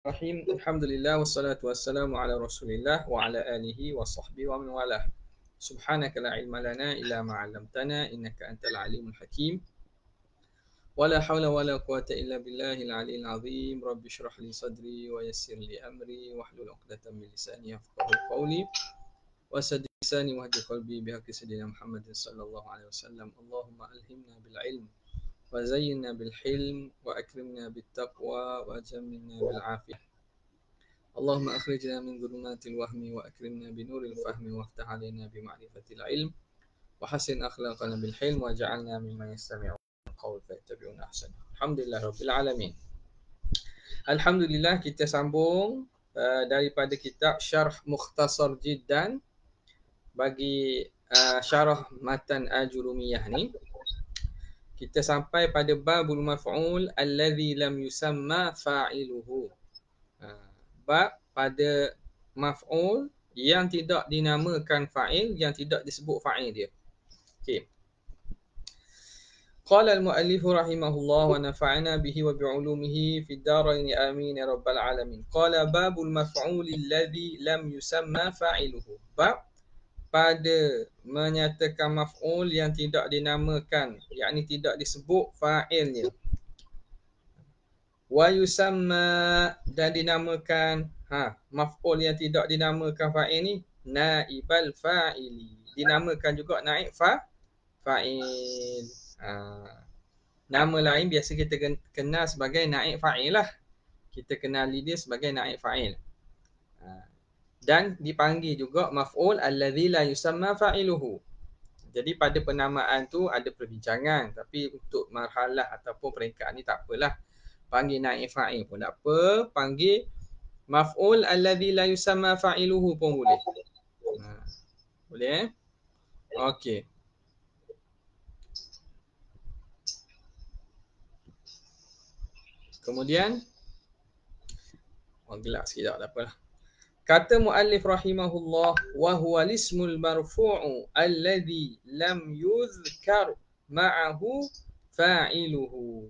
Bismillahirrahmanirrahim. Alhamdulillah wassalatu wassalamu ala Rasulillah wa ala alihi wa sahbihi wa man walah. Subhanaka la ilma lana illa ma 'allamtana innaka antal alimul hakim. Wa la hawla wa la quwata illa billahil aliyyil azim. Rabbi shrah li sadri wa yassir li amri wahlul 'uqdatam min lisani yafqahu qawli. Wa saddid lisani wahdi qalbi bihaqqi sayyidina Muhammadin sallallahu alaihi wasallam. Allahumma alhimna bil ilm wa zayyinna bil hilm wa akrimna bit taqwa wa jammilna bil afiyah. اللهم أخرجنا من ظلمات الوهم وأكرمنا بنور الفهم وافتح علينا بمعرفة العلم وحسن أخلاقنا بالحلم واجعلنا ممن يستمعون القول فيتبعون أحسنه. Alhamdulillah Rabbil Alamin. Alhamdulillah kita sambung daripada kitab Syarh Mukhtasar Jiddan bagi syarah matan Ajurumiyah ni. Kita sampai pada babul maf'ul alladhi lam yusamma fa'iluhu. Bab pada maf'ul yang tidak dinamakan fa'il, yang tidak disebut fa'il dia. Okey. Qala al-muallif rahimahullah wa nafa'ana bihi wa bi'ulumihi fid darain amin ya rabbal alamin. Qala babul maf'ul alladhi lam yusamma fa'iluhu. Bab pada menyatakan maf'ul yang tidak dinamakan, yakni tidak disebut fa'ilnya. Wa yusamma dan dinamakan maf'ul yang tidak dinamakan fa'il ni naibal fa'ili. Dinamakan juga naib fa'il. Nama lain biasa kita kenal sebagai naib fa'il lah. Kita kenali dia sebagai naib fa'il. Dan dipanggil juga maf'ul alladhi la yusamma fa'iluhu. Jadi pada penamaan tu ada perbincangan, tapi untuk marhalah ataupun peringkat ni tak apalah. Panggil naib fa'il pun tak apa, panggil maf'ul alladhi la yusamma fa'iluhu pun boleh. Boleh Okey. Kemudian gelap sikit tak apalah. Kata muallif rahimahullah wa huwa lismul marfu'u alladhi lam yuzkar ma'ahu fa'iluhu.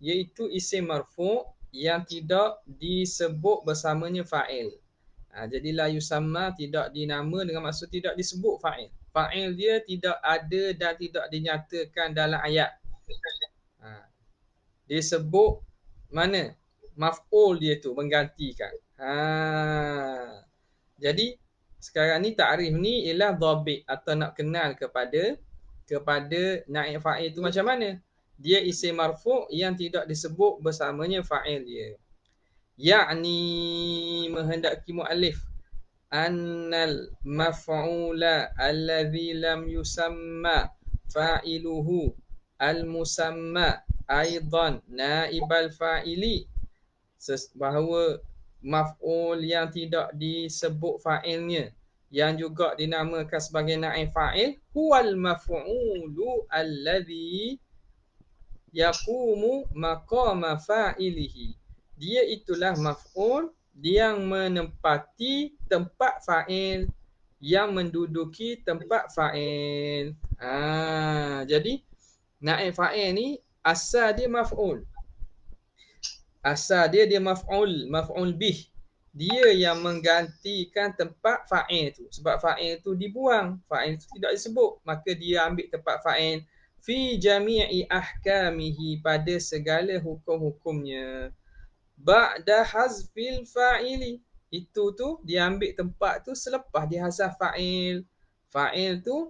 Iaitu isim marfu' yang tidak disebut bersamanya fa'il. Jadi la yusamma tidak dinama dengan maksud tidak disebut fa'il. Fa'il dia tidak ada dan tidak dinyatakan dalam ayat. Disebut mana? Maf'ul dia tu menggantikan. Jadi sekarang ni ta'rif ni ialah dhabit atau nak kenal kepada naib fa'il tu macam mana? Dia isim marfu' yang tidak disebut bersamanya fa'il dia. Ya'ni menghendaki muallif annal maf'ula alladhi lam yusamma fa'iluhu al-musamma aidan naibal fa'ili. Bahawa maf'ul yang tidak disebut fa'ilnya yang juga dinamakan sebagai naib fa'il huwal maf'ulu alladhi yaqumu maqama fa'ilihi. Dia itulah maf'ul yang menempati tempat fa'il, yang menduduki tempat fa'il. Jadi naib fa'il ni asal dia maf'ul. Asal dia maf'ul bih. Dia yang menggantikan tempat fa'il tu. Sebab fa'il tu dibuang, fa'il tu tidak disebut, maka dia ambil tempat fa'il fi jami'i ahkamihi pada segala hukum-hukumnya. Ba'da hazfil fa'ili. Itu tu dia ambil tempat tu selepas dia hazaf fa'il. Fa'il tu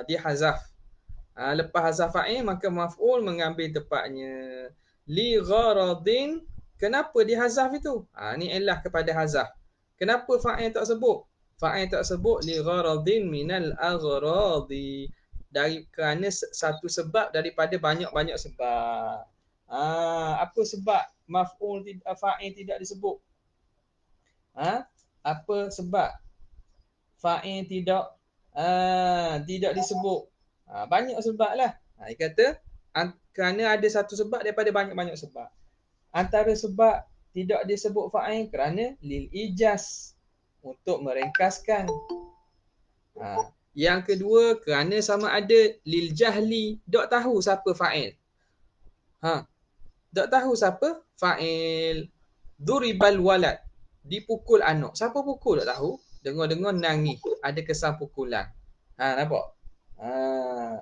dia hazaf. Lepas hazaf fa'il maka maf'ul mengambil tempatnya. Li gharadin. Kenapa dia hazaf itu? Ni elah kepada hazaf. Kenapa fa'il tak sebut? Fa'il tak sebut li gharadin minal aghradi. Kerana satu sebab daripada banyak-banyak sebab. Apa sebab maf'ul fa'il tidak disebut? Apa sebab fa'il tidak disebut? Banyak sebab lah. Dia kata kerana ada satu sebab daripada banyak-banyak sebab. Antara sebab tidak disebut fa'il kerana lil ijaz, untuk meringkaskan. Yang kedua kerana sama ada lil jahli, tak tahu siapa fa'il. Tak tahu siapa fa'il. Duribal walad. Dipukul anak. Siapa pukul tak tahu. Dengar-dengar nangis. Ada kesan pukulan. Nampak?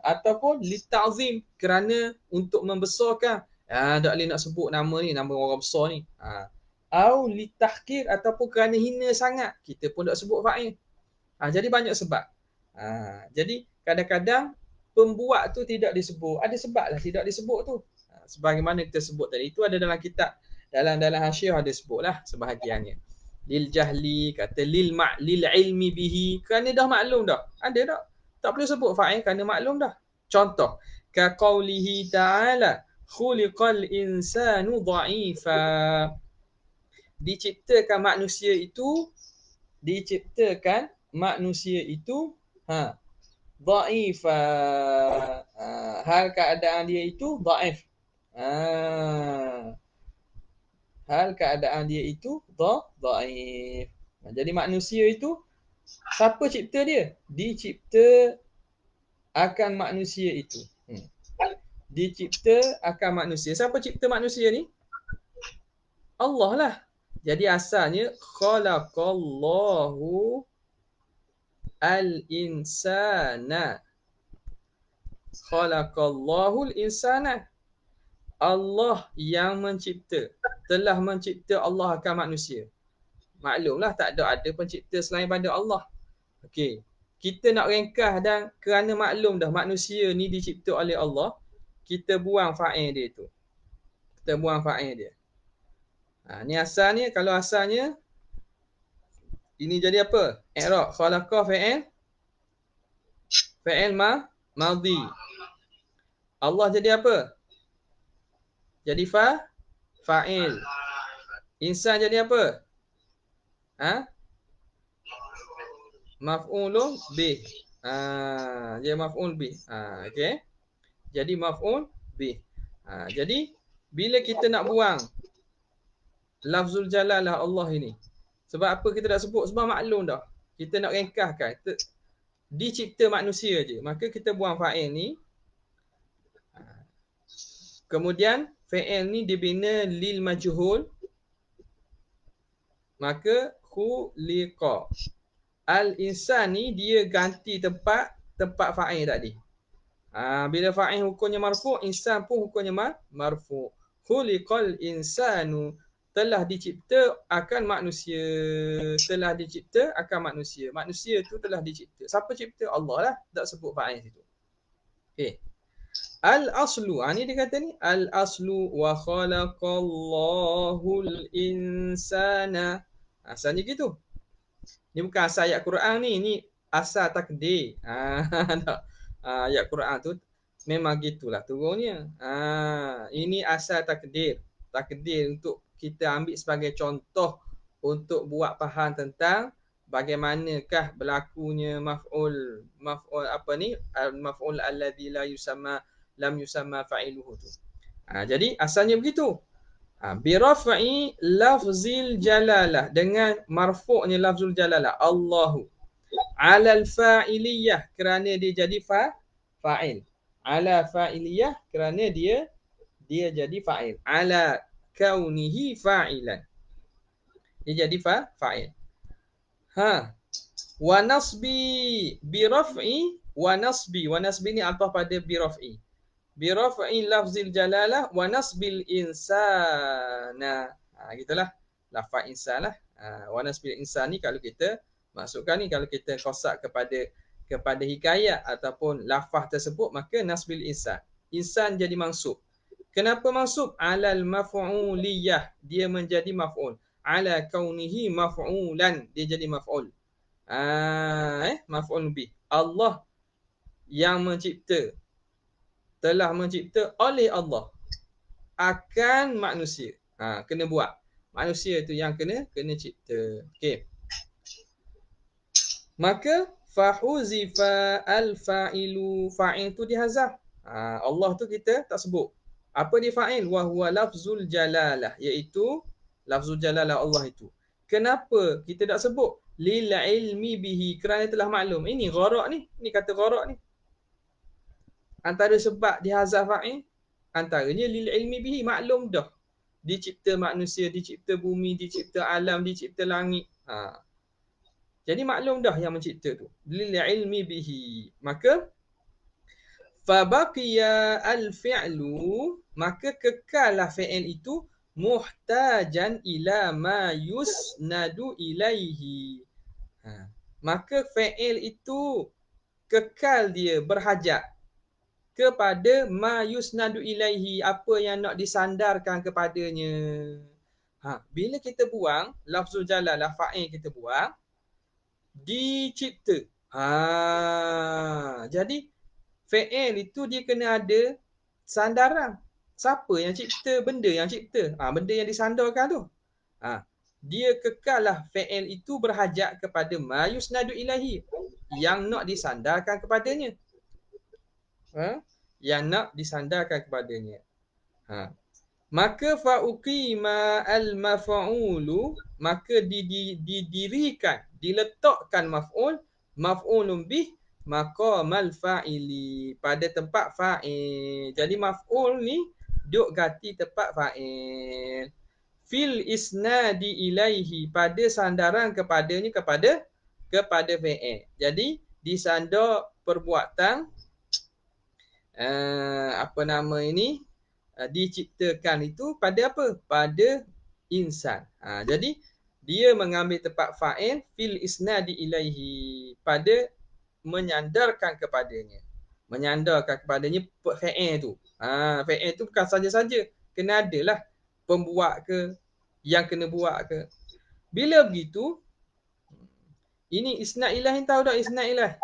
Ataupun litazim, kerana untuk membesarkan. Tak boleh nak sebut nama ni, nama orang besar ni. Au litahkir, ataupun kerana hina sangat. Kita pun tak sebut fa'il. Jadi banyak sebab. Jadi kadang-kadang pembuat tu tidak disebut. Ada sebab lah tidak disebut tu. Sebagaimana kita sebut tadi. Itu ada dalam kitab. Dalam hasyiah ada sebutlah sebahagiannya. Lil jahli, kata lil ilmi bihi. Kerana dah maklum dah. Ada tak? Tak perlu sebut fa'il kerana maklum dah. Contoh. Ka qawlihi ta'ala. Khuliqal insanu dha'ifa. Diciptakan manusia itu dha'ifa. Hal keadaan dia itu dha'if. Hal keadaan dia itu dha'if. Jadi manusia itu, siapa cipta dia? Dicipta akan manusia itu. Dicipta akan manusia. Siapa cipta manusia ni? Allah lah. Jadi asalnya khalaqallahu al-insana. Khalaqallahu al-insana. Allah yang mencipta. Telah mencipta Allah akan manusia. Maklumlah tak ada pencipta selain pada Allah. Okey. Kita nak ringkas dan kerana maklum dah manusia ni dicipta oleh Allah, kita buang fa'il dia tu. Kita buang fa'il dia. Ni asalnya, kalau asalnya ini jadi apa? I'rab khalaqa fa'il madhi. Allah jadi apa? Jadi fa'il. Insan jadi apa? Maf'ulun bih. Dia maf'ul bih. Okey. Jadi maf'ul bih. Jadi bila kita nak buang lafzul jalalah Allah ini, sebab apa kita tak sebut? Sebab maklum dah. Kita nak ringkaskan. Dicipta manusia je. Maka kita buang fa'il ni. Kemudian fa'il ni dibina lil majhul. Maka khuliqa. Al-insan ni dia ganti tempat fa'il tadi. Bila fa'il hukumnya marfu', insan pun hukumnya marfu'. Khuliqal insanu, telah dicipta akan manusia. Telah dicipta akan manusia. Manusia tu telah dicipta. Siapa cipta? Allah lah. Tak sebut fa'il situ. Okey. Al-aslu. Ni dia kata ni. Al-aslu wa khalaqallahul insana. Asalnya gitu. Ni bukan asal ayat Quran ni. Ni asal takdir. Ayat Quran tu memang gitulah turunnya. Ini asal takdir. Takdir untuk kita ambil sebagai contoh untuk buat faham tentang bagaimanakah berlakunya maf'ul apa ni? Maf'ul alladhi lam yusamma fa'iluhu tu. Jadi asalnya begitu. Bi raf'i lafzil jalalah, dengan marfu'nya lafzul jalalah Allahu, alal fa'iliyah kerana dia jadi fa'il, ala fa'iliyah kerana dia jadi fa'il, ala kaunihi fa'ilan, dia jadi fa'il. Wa nasbi bi raf'i wa nasbi ni apa pada bi raf'i. Bi raf'i lafzil jalalah wa nasbil insana. Gitulah. Lafaz insan lah. Wa nasbil insan ni kalau kita masukkan ni, kalau kita kosak kepada hikayat ataupun lafaz tersebut, maka nasbil insan. Insan jadi mansub. Kenapa mansub? Alal maf'uliyah. Dia menjadi maf'ul. Ala kaunihi maf'ulan. Dia jadi maf'ul. Maf'ul bih. Allah yang mencipta, telah mencipta oleh Allah akan manusia. Kena buat. Manusia itu yang kena cipta. Okey. Maka fahuzifa al-fa'ilu, fa'il tu dihazaf. Allah tu kita tak sebut. Apa dia fa'il? Wa huwa lafzul jalalah, iaitu lafzul jalalah Allah itu. Kenapa kita tak sebut? Lil ilmi bihi, kerana telah maklum. Ini gharak ni. Ini kata gharak ni. Antara sebab dihazaf fa'il, antaranya lil ilmi bihi, maklum dah. dicipta manusia, dicipta bumi, dicipta alam, dicipta langit. Jadi maklum dah yang mencipta tu. Lil ilmi bihi. Maka fabaqiya al-fi'lu, maka kekallah fi'il itu muhtajan ila ma yusnadu ilaihi. Maka fi'il itu kekal dia berhajat kepada ma yusnadu ilaihi, apa yang nak disandarkan kepadanya. Bila kita buang lafzul jalalah, fa'il kita buang, dicipta. Jadi fi'il itu dia kena ada sandaran. Siapa yang cipta? Benda yang cipta. Benda yang disandarkan tu. Dia kekallah fi'il itu berhajat kepada ma yusnadu ilahi, yang nak disandarkan kepadanya. Yang nak disandarkan kepadanya. Maka fa'uqima al-maf'ulu, maka didirikan, diletakkan maf'ulun bih maqamal fa'ili, pada tempat fa'il. Jadi maf'ul ni duk ganti tempat fa'il. Fil isnadi ilaihi, pada sandaran kepadanya, kepada fi'il. Jadi disandar perbuatan diciptakan itu pada apa? Pada insan. Jadi dia mengambil tempat fa'il fil isnadi ilaihi, pada menyandarkan kepadanya. Menyandarkan kepadanya fi'il tu. Fi'il tu bukan saja-saja, kena adalah pembuat ke, yang kena buat ke. Bila begitu, ini isnad ilahi, tahu tak isnad ilahi?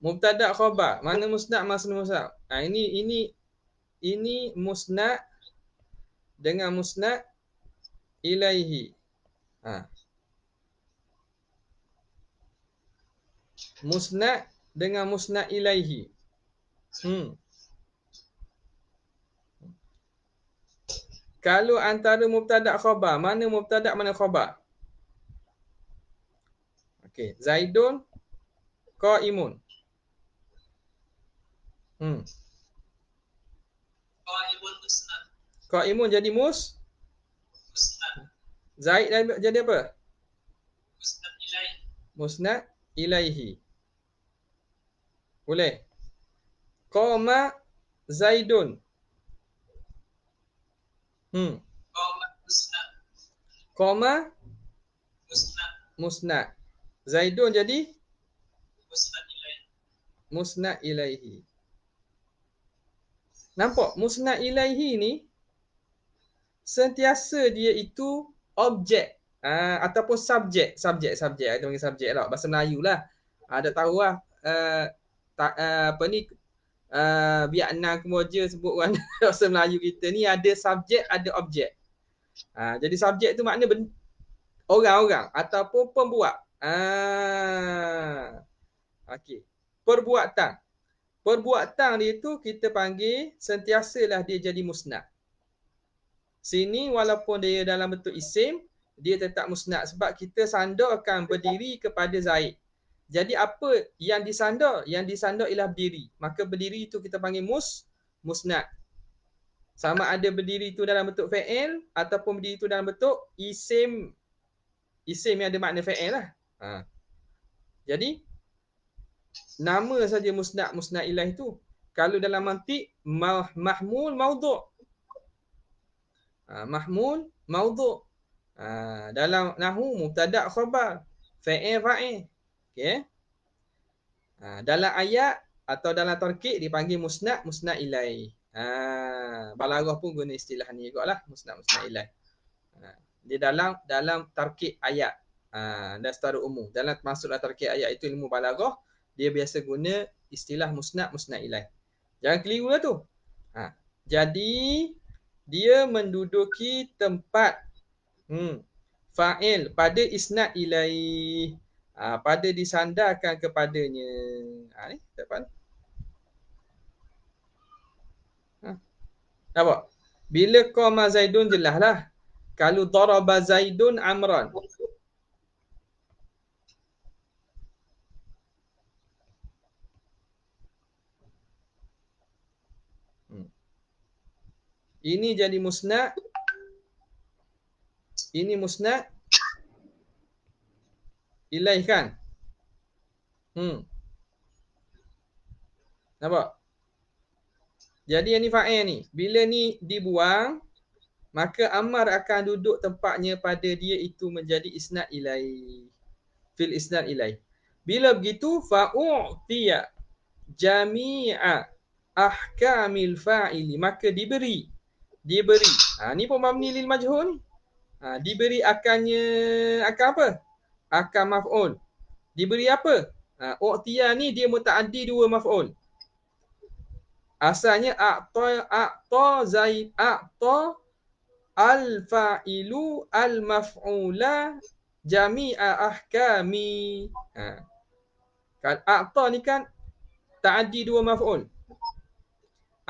Mubtada khabar, mana musnad, mana musnad. Ini musnad dengan musnad ilaihi. Musnad dengan musnad ilaihi. Kalau antara mubtada khabar, mana mubtada, mana khabar? Okey, Zaidun qaimun. Qaimun musnad. Qaimun jadi musnad. Zaid jadi apa? Musnad ilaihi. Musnad ilaihi. Boleh. Qama Zaidun. Qama musnad. Qama musnad. Musnad. Zaidun jadi Musnad ilaihi. Musnad ilaihi. Nampak? Musnad ilaihi ni sentiasa dia itu objek ataupun subjek. Subjek. Ada panggil subjek lah. Bahasa Melayu lah. Ada tahu lah. Biar enam kemoja sebut kan bahasa Melayu kita ni, ada subjek, ada objek. Jadi subjek tu makna orang-orang ataupun pembuat. Okey. Perbuatan dia tu kita panggil sentiasalah dia jadi musnad. Sini walaupun dia dalam bentuk isim, dia tetap musnad sebab kita sandarkan berdiri kepada Zaid. Jadi apa yang disandar? Yang disandar ialah berdiri. Maka berdiri itu kita panggil musnad. Sama ada berdiri itu dalam bentuk fi'il ataupun berdiri itu dalam bentuk isim. Isim yang ada makna fi'il lah. Jadi nama saja musnad ilaih itu. Kalau dalam mantiq mahmul maudhu'. Mahmul maudhu'. Dalam nahwu mubtada' khabar, fa'il fa'il. Okey. Dalam ayat atau dalam tarkib dipanggil musnad ilaih. Balaghah pun guna istilah ni jugaklah, musnad ilaih. Dia dalam tarkib ayat. Dan secara umum dalam masuklah tarkib ayat itu ilmu balaghah, dia biasa guna istilah musnad ilaih. Jangan keliru lah tu. Jadi dia menduduki tempat fa'il pada isnad ilaih, pada disandarkan kepadanya. Ni depan. Nampak? Bila qama Zaidun jelaslah. Kalau daraba Zaidun Amran. Ini jadi musnad. Ini musnad ilaih kan? Nampak? Jadi yang ni fa'il ni. Bila ni dibuang, maka amar akan duduk tempatnya pada dia itu menjadi isnad ilaih. Fil isnad ilaih. Bila begitu, fa'u'tiya jami'a ahkamil fa'ili. Maka diberi. Ni pun mabni lil majhul ni. Diberi akannya, akan apa? Akan maf'ul. Diberi apa? U'tiya ni dia muta'addi dua maf'ul. Asalnya a'ta zaid a'ta al-fa'ilu al-maf'ula jami'a ahkami. A'ta ni kan ta'addi dua maf'ul.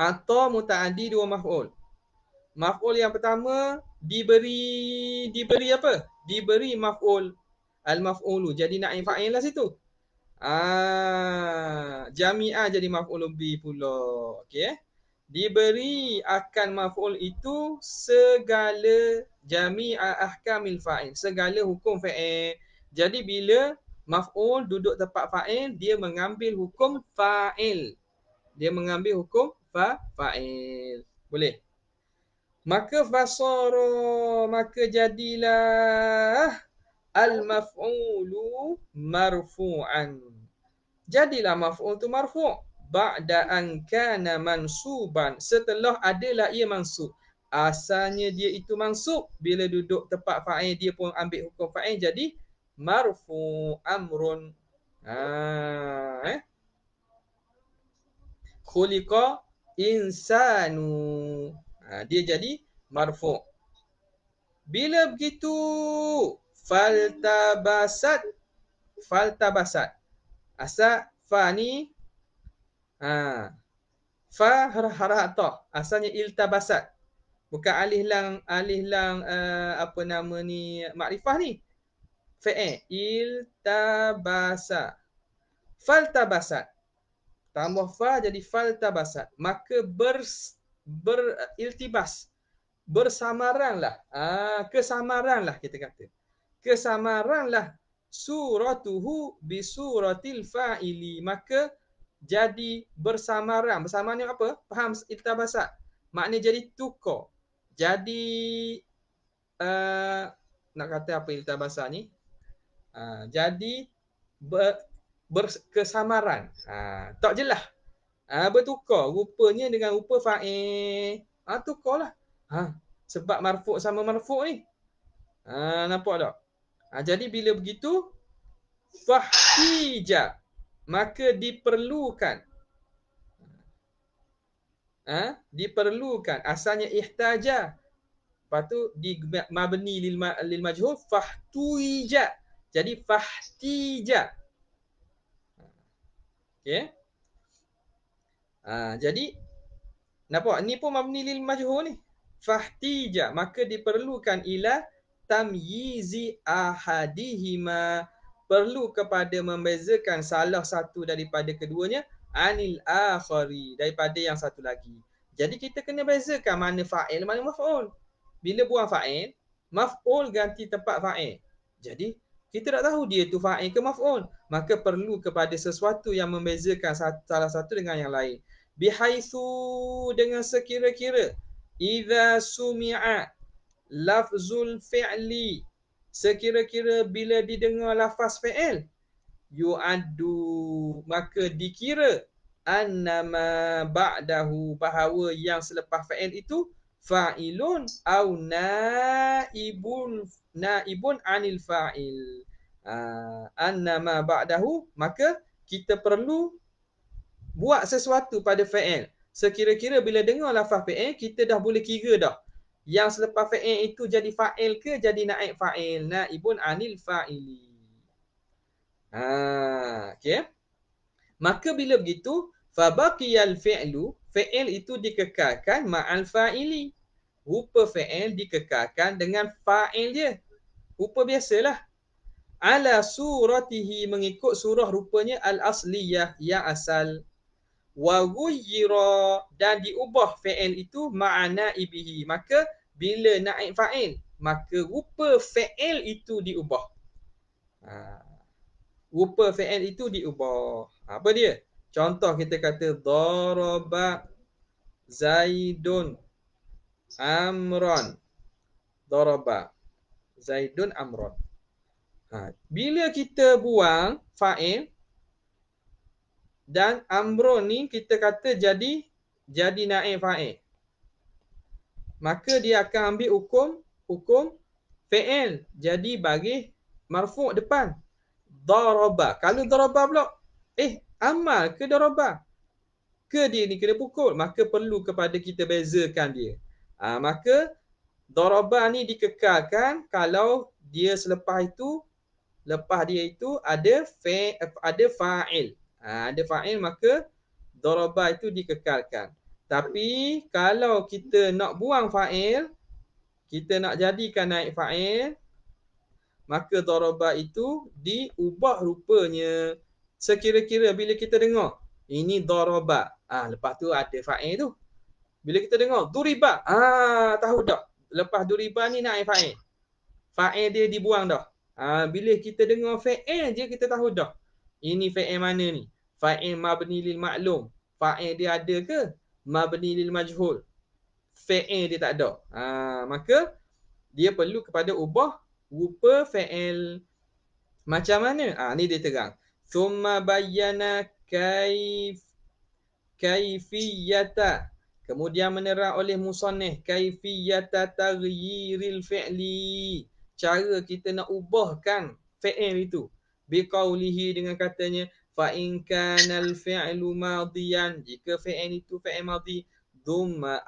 A'ta muta'addi dua maf'ul. Maf'ul yang pertama diberi apa? Diberi maf'ul al-maf'ulu. Jadi naib fa'il lah situ. Jami'ah jadi maf'ul bi pula. Okey. Diberi akan maf'ul itu segala jami'ah ahkamil fa'il, segala hukum fa'il. Jadi bila maf'ul duduk tempat fa'il, dia mengambil hukum fa'il. Dia mengambil hukum fa'il. Boleh? Maka fasara, maka jadilah al-maf'ulu marfu'an. Jadilah maf'ul tu marfu' ba'da an kana mansuban, setelah adalah ia mansub. Asalnya dia itu mansub, bila duduk tempat fa'il dia pun ambil hukum fa'il, jadi marfu' amrun. Khuliqa insanu. Dia jadi marfu'. Bila begitu, faltabasat. Asal fa ni fa harah ta. Asalnya iltabasat. Bukan alif lang apa nama ni makrifah ni. Fa'il iltabasa. Faltabasat. Tambah fa jadi faltabasat. Maka beriltibas. Bersamaranlah. Kesamaranlah kita kata. Kesamaranlah suratuhu bisuratil fa'ili. Maka jadi bersamaran. Bersamaran ni apa? Faham iltabasat? Maknanya jadi tukar. Jadi nak kata apa iltabasat ni? Jadi berkesamaran. Tak jelas. Bertukar rupanya dengan rupa fa'il. Tukarlah. Sebab marfu' sama marfu' ni. Nampak tak? Jadi bila begitu, fahtija, maka diperlukan. Diperlukan. Asalnya ihtaja. Lepas tu di mabni lil majhul, fahtuija. Jadi fahtija. Okey. Jadi nampak ni pun mabni lil majhul ni. Fahtija, maka diperlukan ila tamyizi ahadihima, perlu kepada membezakan salah satu daripada keduanya, anil akhari, daripada yang satu lagi. Jadi kita kena bezakan mana fa'il, mana maf'ul. Bila buang fa'il, maf'ul ganti tempat fa'il. Jadi kita tak tahu dia tu fa'il ke maf'ul. Maka perlu kepada sesuatu yang membezakan salah satu dengan yang lain. Bihaitsu, dengan sekira-kira, idza sumi'a lafzul fi'li, sekira-kira bila didengar lafaz fi'il, yu'addu, maka dikira, annama ba'dahu, bahawa yang selepas fi'il itu fa'ilun au naibun anil fa'il. Annama ba'dahu, maka kita perlu buat sesuatu pada fi'il. Sekira-kira bila dengar lafaz fi'il, kita dah boleh kira dah. Yang selepas fa'il itu jadi fa'il ke jadi naib fa'il, naibun anil fa'ili. Okey. Maka bila begitu, fabaqiyal fi'lu, fi'il itu dikekalkan ma'al fa'ili. Rupa fi'il dikekalkan dengan fa'il dia. Rupa biasalah. Ala suratihi, mengikut surah rupanya al-asliyah, yang asal. wa ghayyira, dan diubah fi'il itu ma'ana ibihi. Maka bila naib fa'il, maka rupa fi'il itu diubah. Rupa fi'il itu diubah. Apa dia? Contoh kita kata daraba Zaidun Amron. Daraba Zaidun Amron. Bila kita buang fa'il dan Amron ni kita kata jadi naib fa'il, maka dia akan ambil hukum fi'il, jadi bagi marfu' depan. Daraba. Kalau daraba pula, amal ke daraba? Ke dia ni kena pukul? Maka perlu kepada kita bezakan dia. Maka daraba ni dikekalkan kalau dia lepas dia itu ada fa'il. Ada fa'il, maka daraba itu dikekalkan. Tapi kalau kita nak buang fa'il, kita nak jadikan naib fa'il, maka daraba itu diubah rupanya. Sekira-kira bila kita dengar ini daraba, lepas tu ada fa'il tu. Bila kita dengar duriba, tahu dah. Lepas duriba ni naib fa'il. Fa'il dia dibuang dah. Bila kita dengar fa'il je kita tahu dah. Ini fa'il mana ni? Fa'il mabni lil ma'lum. Fa'il dia ada ke? Mabni lil majhul. Fa'il dia tak ada. Maka dia perlu kepada ubah rupa fa'il. Macam mana? Ni dia terang. Thumma bayyana kaifiyata. Kemudian menerang oleh musannif kaifiyata taghyiril fi'li. Cara kita nak ubahkan fi'il itu. Biqaulihi, dengan katanya fa in kanal fi'lu madiyan, jika fi'il itu fi'il madhi, dhumma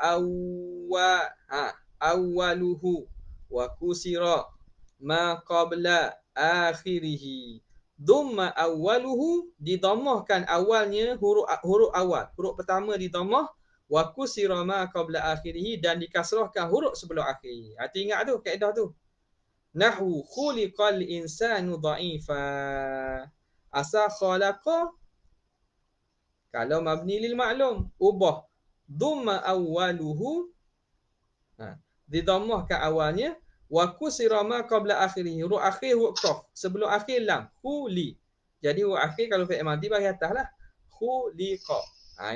awwaluhu wa kusira ma qabla akhirih. Dhamma awwaluhu, didhammahkan awalnya, huruf awal, huruf pertama didhammah, wa kusira ma qabla akhirih, dan dikasrahkan huruf sebelum akhir. Hati ingat tu kaedah tu. Nahwu khuliqal insanu dha'ifa. Asal khalaqa, kalau mabni lil ma'lum, ubah dhamma awwaluhu, didhammahkan awalnya, wa kusira ma qabla akhirih, huruf akhir huruf qaf, sebelum akhir lam, khuli. Jadi huruf akhir kalau fi'il madhi bagi atas lah, khuliqa.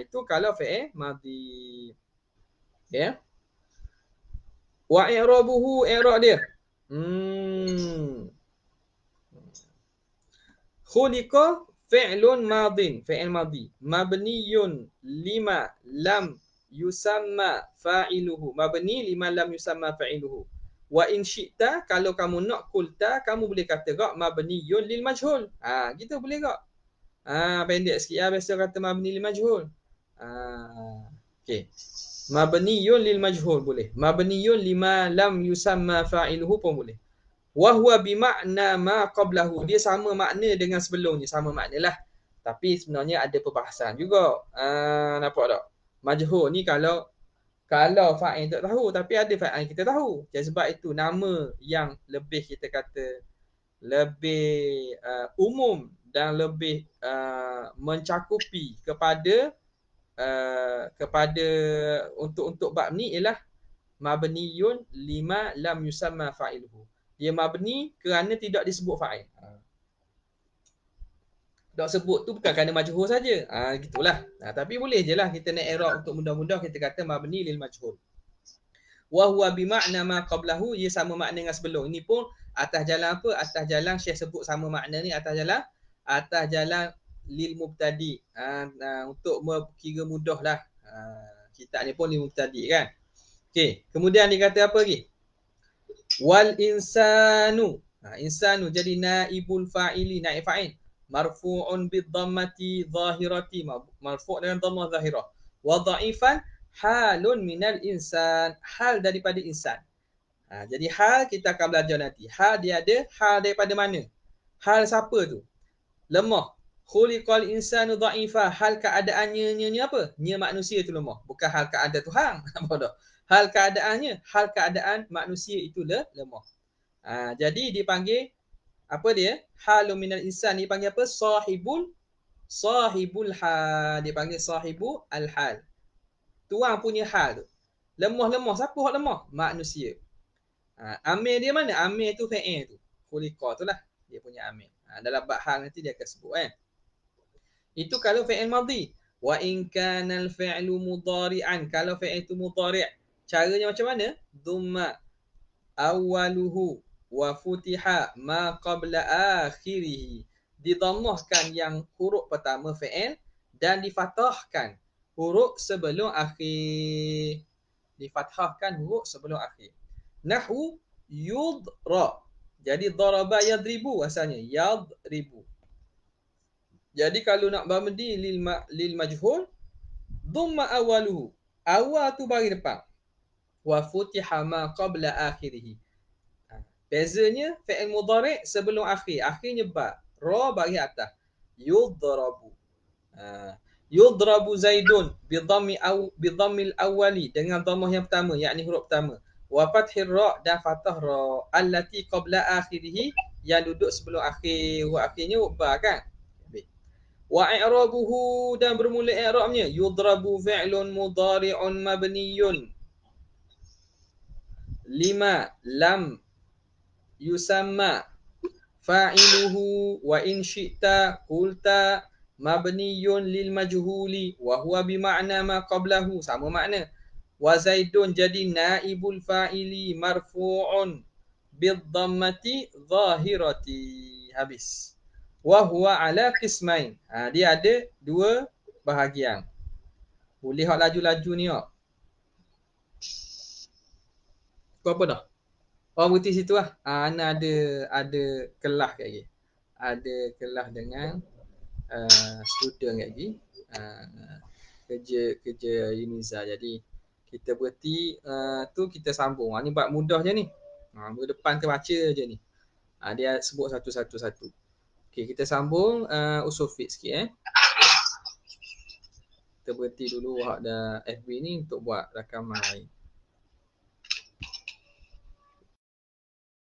Itu kalau fi'il madhi. Ya. Wa i'rabuhu, i'rab dia. Khuliqa fi'lun madin, fi'il madhi, mabniyun lima lam yusamma fa'iluhu, mabni lima lam yusamma fa'iluhu. Wa in syi'ta, kalau kamu nak kulta, kamu boleh kata gak mabniyun lil majhul. Kita boleh gak. Pendek sikit biasa kata mabni lil majhul. Okey. Mabniyun lil majhul boleh. Mabniyun lima lam yusamma fa'iluhu pun boleh. Wa huwa bi makna ma qablahu, dia sama makna dengan sebelumnya, sama maknalah. Tapi sebenarnya ada perbahasan juga. Nampak tak? Majhul ni kalau fa'il tak tahu, tapi ada fa'il kita tahu. Jadi sebab itu nama yang lebih kita kata lebih umum dan lebih mencakupi kepada untuk bab ni ialah mabniyun lima lam yusamma fa'iluhu. Dia mabni kerana tidak disebut fa'il. Tak sebut tu bukan kerana majhul saja. Gitulah. Tapi boleh je lah kita nak i'rab untuk mudah-mudah, kita kata mabni lil majhul. Wa huwa bi makna ma qablahu, ia sama makna dengan sebelum. Ini pun atas jalan apa? Atas jalan Syekh sebut sama makna ni atas jalan lil mubtadi. Untuk kira mudahlah. Kitab ni pun lil mubtadi kan. Okey, kemudian dia kata apa lagi? Wal insanu. Insanu jadi naibul fa'ili, naib fa'il. Marfu'un bid dhammati zahirati, marfu' dengan dhammah zahirah. Wa dha'ifan halun minal insan, hal daripada insan. Jadi hal kita akan belajar nanti. Hal dia ada, hal daripada mana? Hal siapa tu? Lemah. Khuliqal insanu dha'ifa, hal keadaannya apa? Nya manusia tu lemah. Bukan hal keadaan Tuhan. Apa dah? Hal keadaannya, hal keadaan manusia itu lemah. Jadi dipanggil apa dia? Halun minal insan, dipanggil apa? Sahibul Sahibul hal. Dia panggil sahibu al-hal. Tuan punya hal tu. Lemah-lemah. Siapa yang lemah? Manusia. Amir dia mana? Amir tu fa'il tu. Khuliqa tu lah. Dia punya amir. Dalam bab hal nanti dia akan sebut kan. Itu kalau fa'il madhi. Wa in kana al-fi'lu mudhari'an. Kalau fa'il tu mudhari'. Caranya macam mana? Dhamma awaluhu wa futiha ma qabla akhirih. Didammahkan yang huruf pertama fa'il dan difathahkan huruf sebelum akhir. Difathahkan huruf sebelum akhir. Nahwu yudra. Jadi daraba yadribu asalnya. Yadribu. Jadi kalau nak bermedi lil majhul, dhamma awaluhu. Awal tu bagi depan. Wa futiha ma qabla akhirih. Bezanya fi'il mudhari' sebelum akhir. Akhirnya ba. Ra bagi atas. Yudrabu. Yudrabu Zaidun bidhammil awwali dengan dhammah yang pertama, yakni huruf pertama. Wa fathir ra dan fathah ra allati qabla akhirih yang duduk sebelum akhir. Huruf akhirnya huruf ba kan? Wa i'rabuhu dan bermula i'rabnya yudrabu fi'lun mudhari'un mabniyun lima lam yusamma fa'iluhu wa in syi'ta qulta mabniyun lil majhuli wa huwa bima'na ma qablahu. Sama makna. Wa Zaidun jadi naibul fa'ili marfu'un bidhammati zahirati. Habis. Wa huwa ala qismain. Dia ada dua bahagian. Boleh hak laju-laju ni hak. Kau apa dah? Oh, berhenti situ lah. Ana ada kelas kat lagi. Ada kelas dengan student kat lagi. Kerja Uniza. Jadi kita berhenti tu kita sambung. Ni buat mudah je ni. Berdepan terbaca je ni. Dia sebut satu-satu. Okey, kita sambung usul fiqh sikit Kita berhenti dulu hak dah FB ni untuk buat rakaman lain.